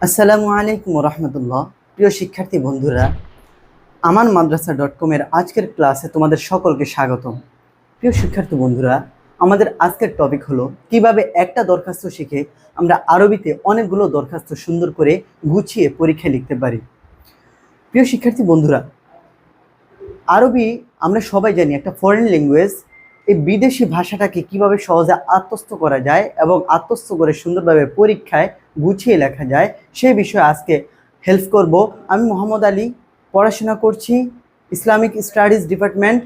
আসসালামু আলাইকুম রহমতুল্লাহ। প্রিয় শিক্ষার্থী বন্ধুরা, আমান মাদ্রাসা.com-এর আজকের ক্লাসে তোমাদের সকলকে স্বাগতম। প্রিয় শিক্ষার্থী বন্ধুরা, আমাদের আজকের টপিক হলো কিভাবে একটা দরখাস্ত শিখে আমরা আরবিতে অনেকগুলো দরখাস্ত সুন্দর করে গুছিয়ে পরীক্ষায় লিখতে পারি। প্রিয় শিক্ষার্থী বন্ধুরা, আরবি আমরা সবাই জানি একটা ফরেন ল্যাঙ্গুয়েজ। এই বিদেশি ভাষাটাকে কিভাবে সহজে আত্মস্থ করা যায় এবং আত্মস্থ করে সুন্দরভাবে পরীক্ষায় গুছিয়ে লেখা যায় সেই বিষয়ে আজকে হেল্প করব। আমি মোহাম্মদ আলী, পড়াশোনা করছি Islamic studies department,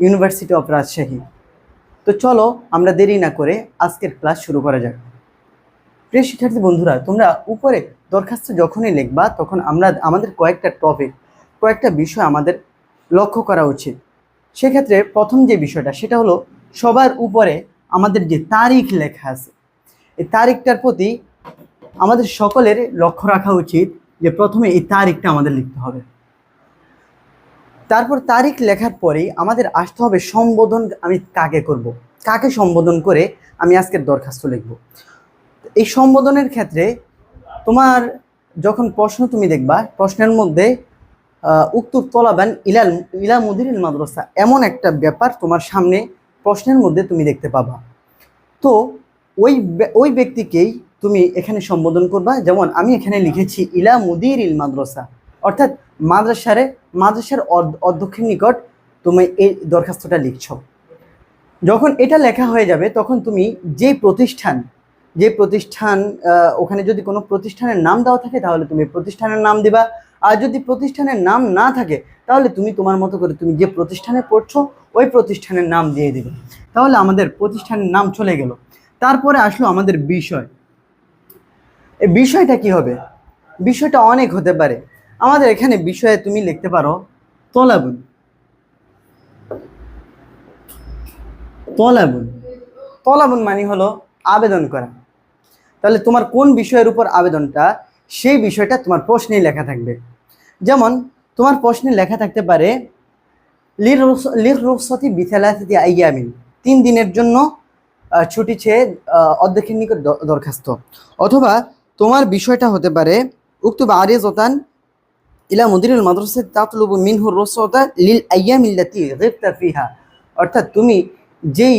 university of Rajshahi. তো চলো আমরা দেরি না করে আজকের ক্লাস শুরু করা যাক। প্রিয় শিক্ষার্থী বন্ধুরা, তোমরা উপরে দরখাস্ত যখনই লিখবা তখন আমাদের কয়েকটা বিষয় আমাদের লক্ষ্য করা উচিত। সেক্ষেত্রে প্রথম যে বিষয়টা সেটা হলো সবার উপরে আমাদের যে তারিখ লেখা আছে, এই তারিখটার প্রতি আমাদের সকলের লক্ষ্য রাখা উচিত যে প্রথমে এই তারিখটা আমাদের লিখতে হবে। তারপর তারিখ লেখার পরেই আমাদের আসতে হবে সম্বোধন আমি কাকে করব, কাকে সম্বোধন করে আমি আজকের দরখাস্ত লিখব। এই সম্বোধনের ক্ষেত্রে তোমার যখন প্রশ্ন তুমি দেখবা, প্রশ্নের মধ্যে উক্ত তলাবান ইলা মুদিরিল মাদ্রাসা এমন একটা ব্যাপার তোমার সামনে প্রশ্নের মধ্যে তুমি দেখতে পাবা। তো ওই ব্যক্তিকেই তুমি এখানে সম্বোধন করবা। যেমন আমি এখানে লিখেছি ইলা মুদিরিল মাদ্রাসা, অর্থাৎ মাদ্রাসার অধ্যক্ষের নিকট তুমি এই দরখাস্তটা লিখছ। যখন এটা লেখা হয়ে যাবে তখন তুমি যে প্রতিষ্ঠান ওখানে যদি কোনো প্রতিষ্ঠানের নাম দেওয়া থাকে তাহলে তুমি প্রতিষ্ঠানের নাম দিবা। আর যদি প্রতিষ্ঠানের নাম না থাকে তাহলে তুমি তোমার মতো করে তুমি যে প্রতিষ্ঠানে পড়ছো ওই প্রতিষ্ঠানের নাম দিয়ে দিবে। তাহলে আমাদের প্রতিষ্ঠানের নাম চলে গেল। তারপরে আসলো আমাদের বিষয়। এই বিষয়টা কি হবে? বিষয়টা অনেক হতে পারে। আমাদের এখানে বিষয়ে তুমি লিখতে পারো তলাবুন। তলাবুন তলাবুন মানে হলো আবেদন করা। তাহলে তোমার কোন বিষয়ের উপর আবেদনটা, সেই বিষয়টা তোমার প্রশ্নে লেখা থাকবে। যেমন তোমার প্রশ্নে লেখা থাকতে পারে লির রুখসতি বিসালাসাতি আইয়ামিন, 3 দিনের জন্য ছুটি চেয়ে অধ্যক্ষের নিকট দরখাস্ত। অথবা তোমার বিষয়টা হতে পারে উক্তুব আরিজাতান ইলা মুদিরিল মাদ্রাসাতি তাতলুবু মিনহু রুখসাতা লিল আইয়ামিল্লাতি গিবতা ফিহা, অর্থাৎ তুমি যেই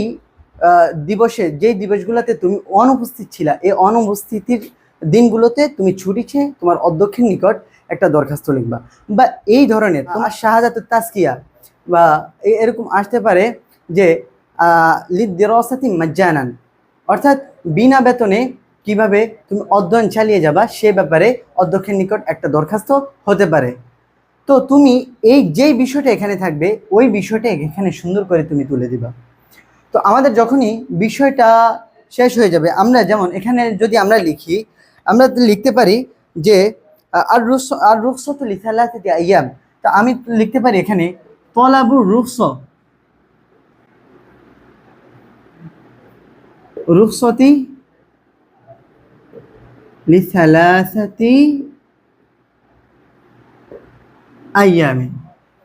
দিবসগুলোতে তুমি অনুপস্থিত ছিলা, এই অনুপস্থিতির দিনগুলোতে তুমি ছুটি চেয়ে তোমার অধ্যক্ষের নিকট একটা দরখাস্ত লিখবা। বা এই ধরনের তোমার শাহাদাতুত তাজকিয়া বা এরকম আসতে পারে যে লিদ্দিরাসাতি মাজ্জানান, অর্থাৎ বিনা বেতনে কিভাবে তুমি অধ্যয়ন চালিয়ে যাবা সে ব্যাপারে অধ্যক্ষের নিকট একটা দরখাস্ত হতে পারে। তো তুমি এই যেই বিষয়টা এখানে থাকবে ওই বিষয়টা এখানে সুন্দর করে তুমি তুলে দিবা। তো আমাদের যখনই বিষয়টা শেষ হয়ে যাবে, আমরা যেমন এখানে যদি আমরা লিখি, আমরা লিখতে পারি যে আর রুখসত লিসালাসাতি আইয়াম। তা আমি লিখতে পারি এখানে তলাবুর রুখসতি লিসালাসাতি আইয়ামিন,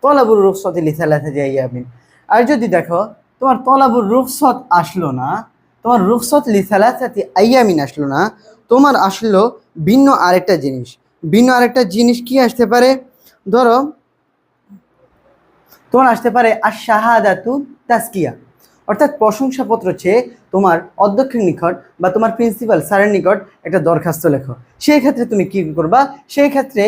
তলাবুর রুখসতি লিসালাসাতি আইয়ামিন। আর যদি দেখো তোমার তলাবুর রুখসত আসলো না, তোমার রুখসত লিসালাসাতি আইয়ামিন আসলো না, তোমার আসলো ভিন্ন আরেকটা জিনিস কি আসতে পারে? ধরো তোমার আসতে পারে আর শাহাদাতু তাজকিয়া, অর্থাৎ প্রশংসাপত্র চেয়ে তোমার অধ্যক্ষের নিকট বা তোমার প্রিন্সিপাল স্যারের নিকট একটা দরখাস্ত লেখো। সেই ক্ষেত্রে তুমি কি করবা? সেই ক্ষেত্রে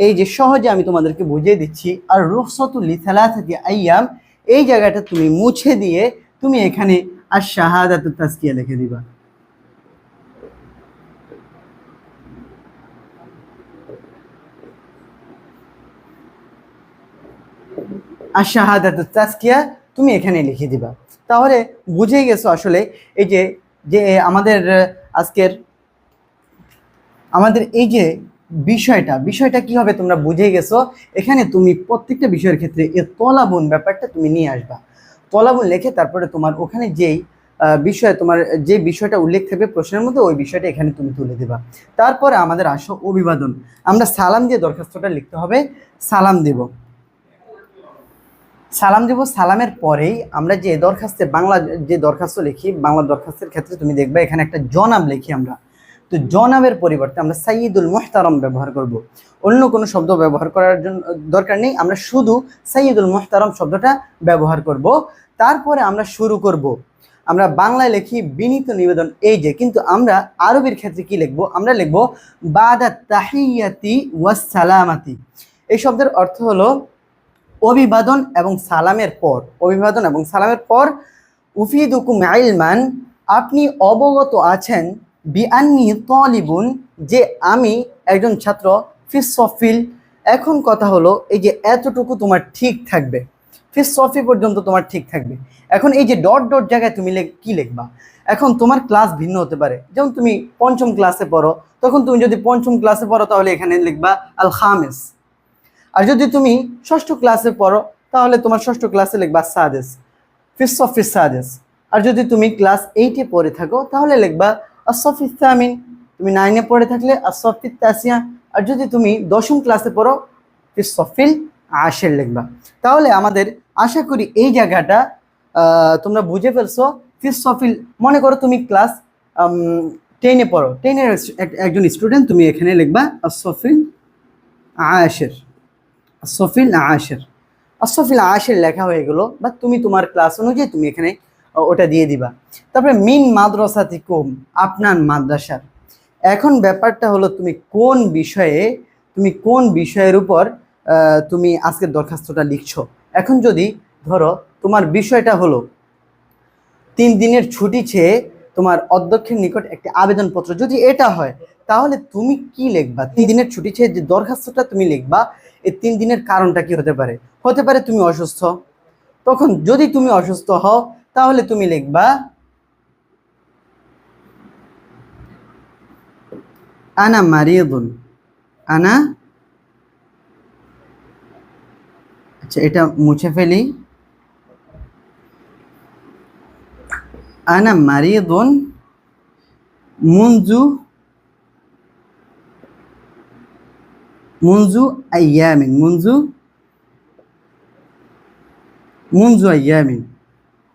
এই যে সহজে আমি তোমাদেরকে বুঝিয়ে দিচ্ছি, আর রুখসাতু লিসালাসাতি আইয়াম এই জায়গাটা তুমি মুছে দিয়ে তুমি এখানে আর শাহাদাতু তাজকিয়া লিখে দিবা। আর শাহাদাতুত তাজকিয়া তুমি এখানে লিখে দিবা। তাহলে বুঝেই গেছো আসলে এই যে যে আমাদের আজকের এই যে বিষয়টা কি হবে তোমরা বুঝেই গেছো। এখানে তুমি প্রত্যেকটা বিষয়ের ক্ষেত্রে এই তলাবুন ব্যাপারটা তুমি নিয়ে আসবা। তলাবুন লিখে তারপরে তোমার ওখানে যেই তোমার যে বিষয়টা উল্লেখ থাকবে প্রশ্নের মধ্যে ওই বিষয়টা এখানে তুমি তুলে দিবা। তারপরে আমাদের আসো অভিবাদন। আমরা সালাম দিয়ে দরখাস্তটা লিখতে হবে। সালাম দেব, সালামের পরেই আমরা যে দরখাস্তে যে দরখাস্ত লিখি, বাংলা দরখাস্তের ক্ষেত্রে তুমি দেখবে এখানে একটা জনাব লিখি আমরা। তো জনাবের পরিবর্তে আমরা সাইয়্যিদুল মুহতারাম ব্যবহার করব। অন্য কোনো শব্দ ব্যবহার করার জন্য দরকার নেই, আমরা শুধু সাইয়্যিদুল মুহতারাম শব্দটা ব্যবহার করব। তারপরে আমরা শুরু করব। আমরা বাংলায় লিখি বিনীত নিবেদন এই যে, কিন্তু আমরা আরবির ক্ষেত্রে কি লিখব? আমরা লিখব বাদা তাহিয়াতি ওয়াস সালামাতি। এই শব্দের অর্থ হলো অভিবাদন এবং সালামের পর। অভিবাদন এবং সালামের পর উফিদুকুম ইলমান, আপনি অবগত আছেন, বিআন্নি তালিবুন, যে আমি একজন ছাত্র, ফিস সফিল। এখন কথা হলো এই যে এতটুকু তোমার ঠিক থাকবে, ফিস সফি পর্যন্ত তোমার ঠিক থাকবে। এখন এই যে ডট ডট জায়গায় তুমি কি লিখবা? এখন তোমার ক্লাস ভিন্ন হতে পারে, যেমন তুমি পঞ্চম ক্লাসে পড়ো, তখন তুমি যদি পঞ্চম ক্লাসে পড়ো তাহলে এখানে লিখবা আল খামিস। আর যদি তুমি ষষ্ঠ ক্লাসে পড়ো তাহলে তোমার ষষ্ঠ ক্লাসে লিখবা সাদেস, ফিস সফিস সাদেস। আর যদি তুমি ক্লাস 8-এ পড়ে থাকো তাহলে লিখবা আসফিস তামিন। তুমি 9-এ পড়ে থাকলে আসফিস তাসিয়া। আর যদি তুমি 10ম ক্লাসে পড়ো ফিস সফিল আশের লিখবা। তাহলে আমাদের আশা করি এই জায়গাটা তোমরা বুঝে ফেলছো। ফিস সফিল, মনে করো তুমি ক্লাস 10-এ পড়ো, 10-এর একজন স্টুডেন্ট, তুমি এখানে লিখবা আসফিল আশের, আসফিল আশের। আসফিল আশের লেখা হয়ে গেলো, বা তুমি তোমার ক্লাস অনুযায়ী তুমি এখানে ওটা দিয়ে দিবা। তারপরে মিন মাদ্রাসাতিকুম, আপনার মাদ্রাসার। এখন ব্যাপারটা হলো তুমি কোন বিষয়ের উপর তুমি আজকের দরখাস্তটা লিখছো। এখন যদি ধরো তোমার বিষয়টা হলো 3 দিনের ছুটি চেয়ে তোমার অধ্যক্ষের নিকট একটি আবেদনপত্র, যদি এটা হয় তাহলে তুমি কি লিখবা? 3 দিনের ছুটি চেয়ে যে দরখাস্তটা তুমি লিখবা, এই 3 দিনের কারণটা কি হতে পারে? হতে পারে তুমি অসুস্থ। তখন যদি তুমি অসুস্থ হও তাহলে তুমি লিখবা আনা মারিদুন, আনা, আচ্ছা এটা মুছে ফেলি, আনা মারিদুন মুনজু আইয়ামিন, মুনজু আইয়ামিন,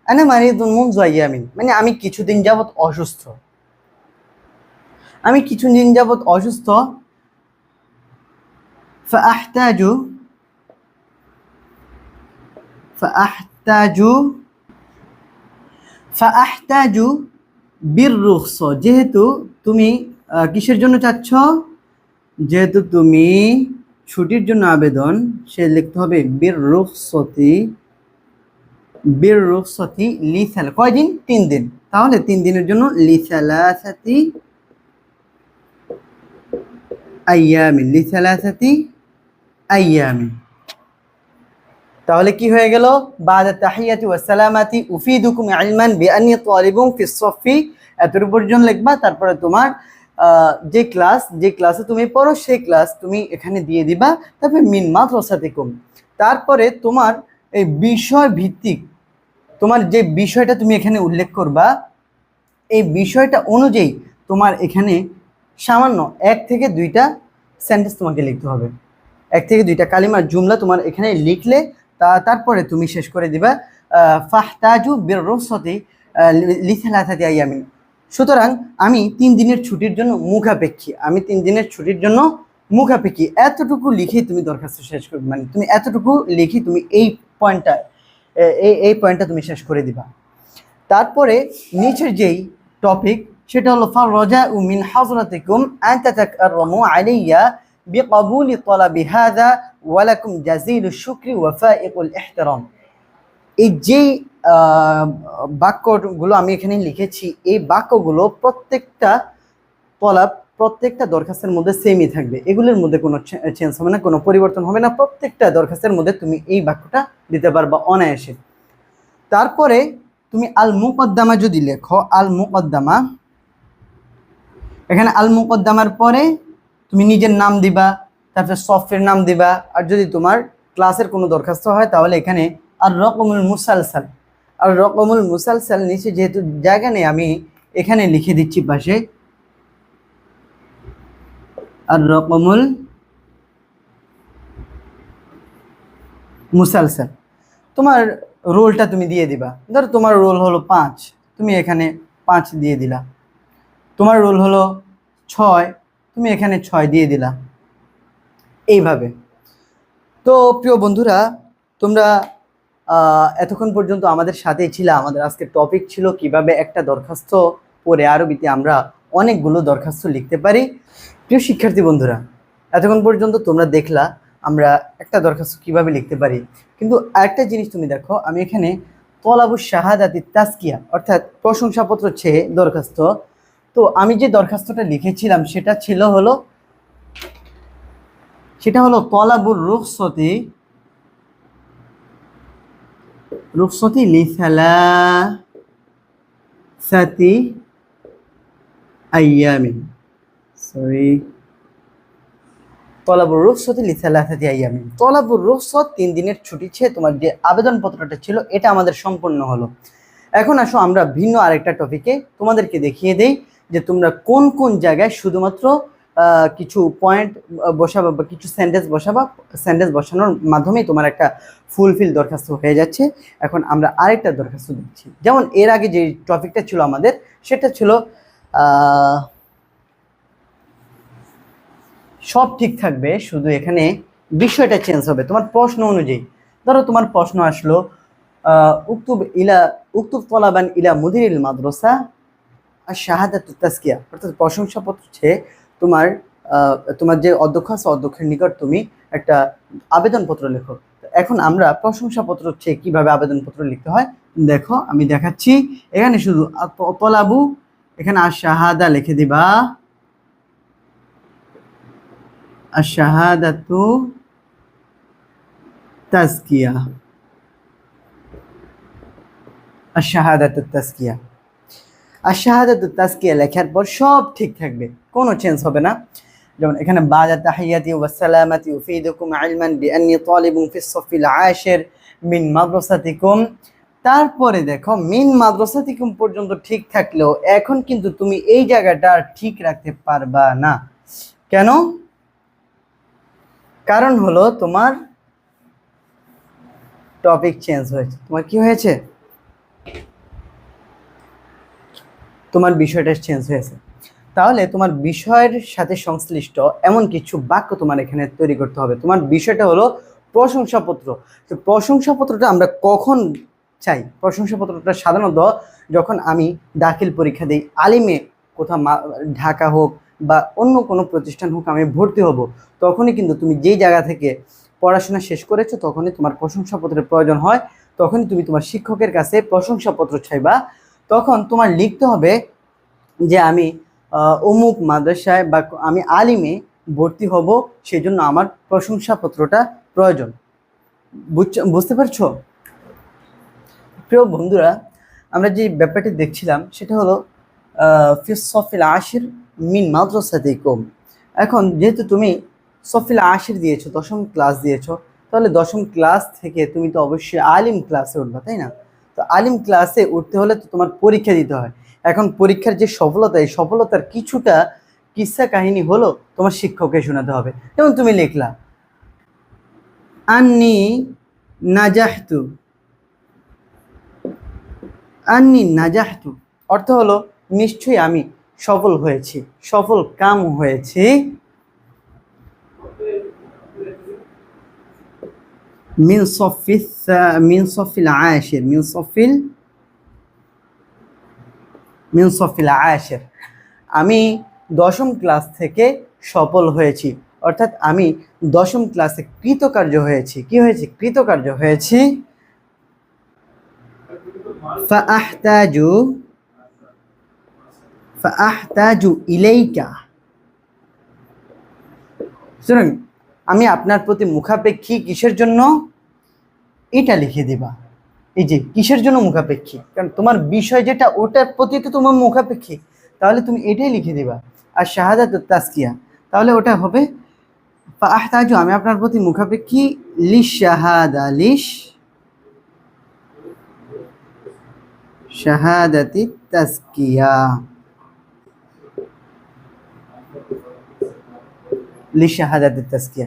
আনা মারিদুন মুনজু আইয়ামিন, মানে আমি কিছুদিন যাবত অসুস্থ, আমি কিছুদিন যাবত অসুস্থ। ফাআহতাজু বিররুখস, যেহেতু তুমি কিসের জন্য চাচ্ছ? যেহেতু তুমি ছুটির জন্য আবেদন, সে লিখতে হবে বিররুখসতি লিসাল, কয়দিন? 3 দিন। তাহলে 3 দিনের জন্য লিসালাসাতি আইয়ামিন। তাহলে কি হয়ে গেল? বাদা তাহিয়াতি ওয়াস সালামাতি উফিদুকুম ইলমান বিআন্নি তালিবুন ফিস সফি, এতটুকু পর্যন্ত লিখবা। তারপরে তোমার যে ক্লাসে তুমি পড়ো সেই ক্লাস তুমি এখানে দিয়ে দিবা। তারপরে মিন মাদ্রাসাতিকুম, তারপরে তোমার এই বিষয় ভিত্তিক তোমার যে বিষয়টা তুমি এখানে উল্লেখ করবা, এই বিষয়টা অনুযায়ী তোমার এখানে সামান্য 1 থেকে 2টা সেন্টেন্স তোমাকে লিখতে হবে। 1 থেকে 2টা কালিমার জুমলা তোমার এখানে লিখলে তারপরে তুমি শেষ করে দিবা ফাহতাজু বিররুখসতি লিসালাসাতি আইয়ামিন। সুতরাং আমি 3 দিনের ছুটির জন্য মুখাপেক্ষী, এতটুকু লিখেই তুমি দরখাস্ত শেষ করবে। মানে তুমি এতটুকু লিখি তুমি এই পয়েন্টটা তুমি শেষ করে দিবা। তারপরে নিচের যেই টপিক সেটা হলো ফারজাউ মিন হাযরাতিকুম আন তাতাকাররামু আলাইয়া বিকবুলি তলাবি হাযা ওয়া লাকুম জাযীলুশ শুকরি ওয়া ফাইকুল ইহতিরাম। এই যে বাক্যগুলো আমি এখানে লিখেছি, এই বাক্যগুলো প্রত্যেকটা দরখাস্তের মধ্যে সেমই থাকবে, এগুলোর মধ্যে কোনো চেঞ্জ হবে না, কোনো পরিবর্তন হবে না। প্রত্যেকটা দরখাস্তের মধ্যে তুমি এই বাক্যটা দিতে পারবা অনায়াসে। তারপরে তুমি আল মুকদ্দামা যদি লেখো, এখানে আল মুকদ্দামার পরে তুমি নিজের নাম দিবা, তারপরে সফটওয়্যার নাম দিবা। আর যদি তোমার ক্লাসের কোনো দরখাস্ত হয় তাহলে এখানে আর রকমুল মুসালসাল নিচে যেহেতু জায়গা নেই আমি এখানে লিখে দিচ্ছি পাশে আর রকমুল মুসালসাল। তোমার রোলটা তুমি দিয়ে দিবা। ধরো তোমার রোল হলো 5, তুমি এখানে 5 দিয়ে দিলা। তোমার রোল হলো 6, তুমি এখানে 6 দিয়ে দিলা, এইভাবে। তো প্রিয় বন্ধুরা, তোমরা এতক্ষণ পর্যন্ত আমাদের সাথেই ছিল। আমাদের আজকের টপিক ছিল কিভাবে একটা দরখাস্ত পড়ে আরবিতে আমরা অনেকগুলো দরখাস্ত লিখতে পারি। প্রিয় শিক্ষার্থী বন্ধুরা, এতক্ষণ পর্যন্ত তোমরা দেখলা আমরা একটা দরখাস্ত কিভাবে লিখতে পারি, কিন্তু আরেকটা জিনিস তুমি দেখো, আমি এখানে তলাবুশ শাহাদাতি তাজকিয়া অর্থাৎ প্রশংসাপত্র চেয়ে দরখাস্ত, তো আমি যে দরখাস্তটা লিখেছিলাম সেটা হলো তলাবুর রুখসতি লিসালাসাতি আইয়ামিন, তলাবুর রুখসতি লিসালাসাতি আইয়ামিন। তলাবুর রুখসত 3 দিনের ছুটি চেয়ে তোমার যে আবেদনপত্রটা ছিল এটা আমাদের সম্পূর্ণ হলো। এখন আসো আমরা ভিন্ন আরেকটা টপিকে তোমাদেরকে দেখিয়ে দেই যে তোমরা কোন কোন জায়গায় শুধুমাত্র কিছু পয়েন্ট বসাবা বা কিছু সেন্টেন্স বসাবা, সেন্টেন্স বসানোর মাধ্যমেই তোমার একটা ফুলফিল দরখাস্ত হয়ে যাচ্ছে। এখন আমরা আরেকটা দরখাস্ত দিচ্ছি, যেমন এর আগে যে টপিকটা ছিল আমাদের সেটা ছিল সব ঠিক থাকবে, শুধু এখানে বিষয়টা চেঞ্জ হবে তোমার প্রশ্ন অনুযায়ী। ধরো তোমার প্রশ্ন আসলো উক্তুব তলাবান ইলা মুদিরিল মাদ্রাসা আর শাহাদাতুত তাজকিয়া, অর্থাৎ প্রশংসাপত্র চেয়ে তোমার যে অধ্যক্ষ আছে অধ্যক্ষের নিকট তুমি একটা আবেদনপত্র লেখো। এখন আমরা প্রশংসাপত্র চেয়ে কিভাবে আবেদনপত্র লিখতে হয় দেখো, আমি দেখাচ্ছি। এখানে শুধু তলাবু, এখানে আর শাহাদা লিখে দিবা, আর শাহাদাতু তাজকিয়া, আর শাহাদাতু তাজকিয়া, আর শাহাদাতু তাজকিয়া লেখার পর সব ঠিক থাকবে, কোনো চেঞ্জ হবে না। যেমন এখানে বাদা তাহিয়াতি ওয়া সালামাতি উফিদুকুম ইলমান বিআন্নি তালিবুন ফিস সাফিল আশির মিন মাদ্রাসাতিকুম। তারপরে দেখো মিন মাদ্রাসাতিকুম পর্যন্ত ঠিক থাকলেও এখন কিন্তু তুমি এই জায়গাটা আর ঠিক রাখতে পারবা না। কেন? কারণ হলো তোমার টপিক চেঞ্জ হয়েছে। তোমার কি হয়েছে? তোমার বিষয়টা চেঞ্জ হয়েছে। তাহলে তোমার বিষয়ের সাথে সংশ্লিষ্ট এমন কিছু বাক্য তোমার এখানে তৈরি করতে হবে। তোমার বিষয়টা হলো প্রশংসাপত্র। তো প্রশংসাপত্রটা আমরা কখন চাই? প্রশংসাপত্রটা সাধারণত যখন আমি দাখিল পরীক্ষা দিই, আলিমে কোথাও ঢাকা হোক বা অন্য কোনো প্রতিষ্ঠান হোক আমি ভর্তি হব, তখনই কিন্তু তুমি যেই জায়গা থেকে পড়াশোনা শেষ করেছো তখনই তোমার প্রশংসাপত্রের প্রয়োজন হয়। তখনই তুমি তোমার শিক্ষকের কাছে প্রশংসাপত্র চাইবা। তখন তোমার লিখতে হবে যে আমি অমুক মাদ্রাসায় বা আমি আলিমে ভর্তি হব, সেই জন্য আমার প্রশংসাপত্রটা প্রয়োজন। বুঝতে পারছো? প্রিয় বন্ধুরা, আমরা যে ব্যাপারটি দেখছিলাম সেটা হলো ফিস সফিল আশির মিন মাদ্রাসাতিকুম। এখন যেহেতু তুমি সফিল আশির দিয়েছো, 10ম ক্লাস দিয়েছো, তাহলে 10ম ক্লাস থেকে তুমি তো অবশ্যই আলিম ক্লাসে উঠবা, তাই না? তো আলিম ক্লাসে উঠতে হলে তো তোমার পরীক্ষা দিতে হয়। এখন পরীক্ষার যে সফলতা, এই সফলতার কিছুটা কিসসা কাহিনী হলো তোমার শিক্ষককে শোনাতে হবে। যেমন তুমি লিখলা আন্নি নাজাহতু, আন্নি নাজাহতু অর্থ হলো নিশ্চয়ই আমি সফল হয়েছি, সফল কাম হয়েছি। মিন সফিল আশির, মিন সফিল আশির, আমি 10ম ক্লাস থেকে সফল হয়েছি, অর্থাৎ আমি 10ম ক্লাসে কৃতকার্য হয়েছি। কি হয়েছে? কৃতকার্য হয়েছি। ফাআহতাজু ইলাইকা, শুনুন, আমি আপনার প্রতি মুখাপেক্ষী। কিসের জন্য? এটা লিখে দিবা। এই যে কিসের জন্য মুখাপেক্ষী, কারণ তোমার বিষয় যেটা ওটার প্রতি তো তোমার মুখাপেক্ষী, তাহলে তুমি এটাই লিখে দিবা। আর শাহাদাতুত তাজকিয়া, তাহলে ওটা হবে ফাআহতাজু, আমি আপনার প্রতি মুখাপেক্ষী, শাহাদাতি তাজকিয়া, লিশাহাদাতি তাজকিয়া।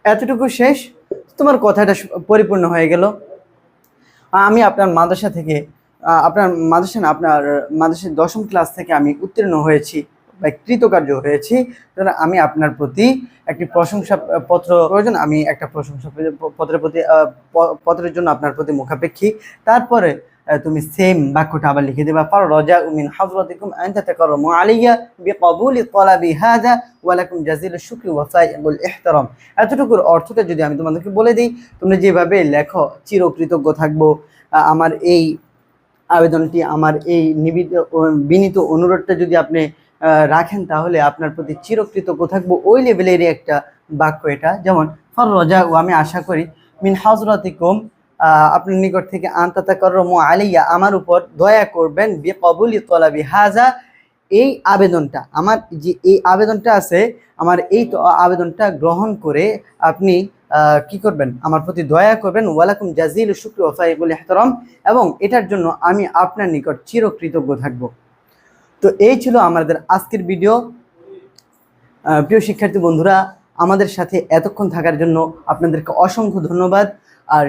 এতটুকু শেষ, তোমার কথাটা পরিপূর্ণ হয়ে গেল। আমি আপনার মাদ্রাসা থেকে আপনার মাদ্রাসায় 10ম ক্লাস থেকে আমি উত্তীর্ণ হয়েছি, বা কৃতকার্য হয়েছি, সুতরাং আমি আপনার প্রতি একটি প্রশংসা পত্র প্রয়োজন। আমি একটা প্রশংসা পত্রের জন্য আপনার প্রতি মুখাপেক্ষী। তারপরে তুমি সেম বাক্যটা আবার লিখে দেবা, ফার রাজা মিন হাযরাতিকুম আন তাতাকাররামু আলাইয়া বিকাবুলি তলাবি হাযা ওয়া লাকুম জাযিলুশ শুকরি ওয়া সাইয়ুল ইহতিরাম। এতটুকুর অর্থটা যদি আমি তোমাদেরকে বলে দিই, তোমরা যেভাবে লেখো চিরকৃতজ্ঞ থাকবো, আমার এই আবেদনটি, আমার এই বিনীত অনুরোধটা যদি আপনি রাখেন, তাহলে আপনার প্রতি চিরকৃতজ্ঞ থাকবো, ওই লেভেলেরই একটা বাক্য এটা। যেমন ফর রাজা ও, আমি আশা করি, মিন হাযরাতিকুম, আপনার নিকট থেকে, আন তাতাকাররামু আলাইয়া, আমার উপর দয়া করবেন, বিকাবুলি তলাবি হাযা, এই আবেদনটা, আমার যে এই আবেদনটা আছে, আমার এই আবেদনটা গ্রহণ করে আপনি কি করবেন, আমার প্রতি দয়া করবেন, ওয়ালাকুম জাযিলু শুকরি ওয়া সাইয়ুল ইহতিরাম, এবং এটার জন্য আমি আপনার নিকট চিরকৃতজ্ঞ থাকব। তো এই ছিল আমাদের আজকের ভিডিও। প্রিয় শিক্ষার্থী বন্ধুরা, আমাদের সাথে এতক্ষণ থাকার জন্য আপনাদেরকে অসংখ্য ধন্যবাদ। আর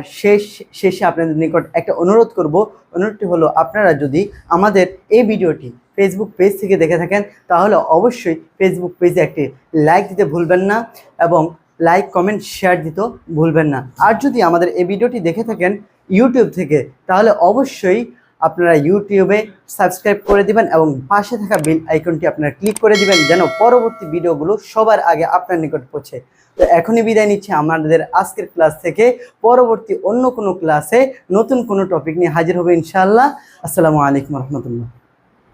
শেষে আপনাদের নিকট একটা অনুরোধ করব। অনুরোধটি হলো, আপনারা যদি আমাদের এই ভিডিওটি ফেসবুক পেজ থেকে দেখে থাকেন, তাহলে অবশ্যই ফেসবুক পেজে একটি লাইক দিতে ভুলবেন না, এবং লাইক, কমেন্ট, শেয়ার দিতেও ভুলবেন না। আর যদি আমাদের এই ভিডিওটি দেখে থাকেন ইউটিউব থেকে, তাহলে অবশ্যই আপনারা ইউটিউবে সাবস্ক্রাইব করে দিবেন এবং পাশে থাকা বেল আইকনটি আপনারা ক্লিক করে দিবেন, যেন পরবর্তী ভিডিওগুলো সবার আগে আপনার নিকট পৌঁছে। তো এখনই বিদায় নিচ্ছি আমাদের আজকের ক্লাস থেকে। পরবর্তী অন্য কোনো ক্লাসে নতুন কোনো টপিক নিয়ে হাজির হবে ইনশাআল্লাহ। আসসালামু আলাইকুম রহমতুল্লাহ।